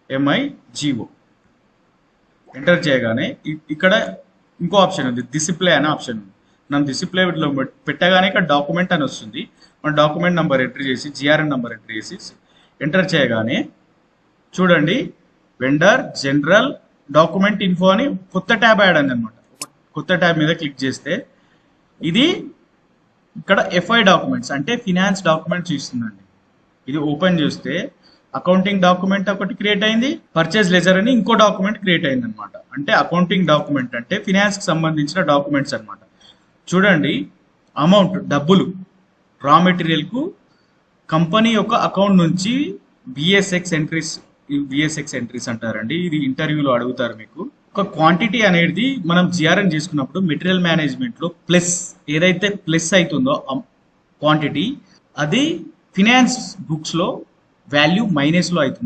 MIGO enter చేయగానే ఇక్కడ ఇంకో ఆప్షన్ ఉంది, డిస్ప్లే అనే ఆప్షన్ ఉంది. మనం డిస్ప్లేలో పెట్టగానే ఇక్కడ డాక్యుమెంట్ అని వస్తుంది. మన డాక్యుమెంట్ నెంబర్ ఎంటర్ చేసి GRN నెంబర్ ఎంటర్ చేసి ఎంటర్ చేయగానే చూడండి వెండర్ జనరల్ డాక్యుమెంట్ ఇన్ఫో అని కొత్త ట్యాబ్ యాడ్ అయింది అనమాట. కొత్త ట్యాబ్ మీద క్లిక్ చేస్తే ఇది ఇక్కడ FI డాక్యుమెంట్స్ అంటే ఫినాన్స్ డాక్యుమెంట్స్ ఇస్తుందండి. ఇది ఓపెన్ చేస్తే అకౌంటింగ్ డాక్యుమెంట్ ఒకటి క్రియేట్ అయింది, పర్చేజ్ లెజర్ అని ఇంకో డాక్యుమెంట్ క్రియేట్ అయింది అనమాట. అంటే అకౌంటింగ్ డాక్యుమెంట్ అంటే ఫినాన్స్ కి సంబంధించిన డాక్యుమెంట్స్ అనమాట. చూడండి అమౌంట్ డబ్బులు రా మెటీరియల్ కు కంపెనీ యొక్క అకౌంట్ నుంచి VSX ఎంట్రీస్ అంటారండి. ఇది ఇంటర్వ్యూలో అడుగుతారు మీకు. ఒక క్వాంటిటీ అనేది మనం GRN చేసుకున్నప్పుడు మెటీరియల్ మేనేజ్మెంట్ లో ప్లస్ ఏదైతే ప్లస్ అవుతుందో క్వాంటిటీ అది ఫినాన్స్ బుక్స్ లో వాల్యూ మైనస్ లో అవుతుంది.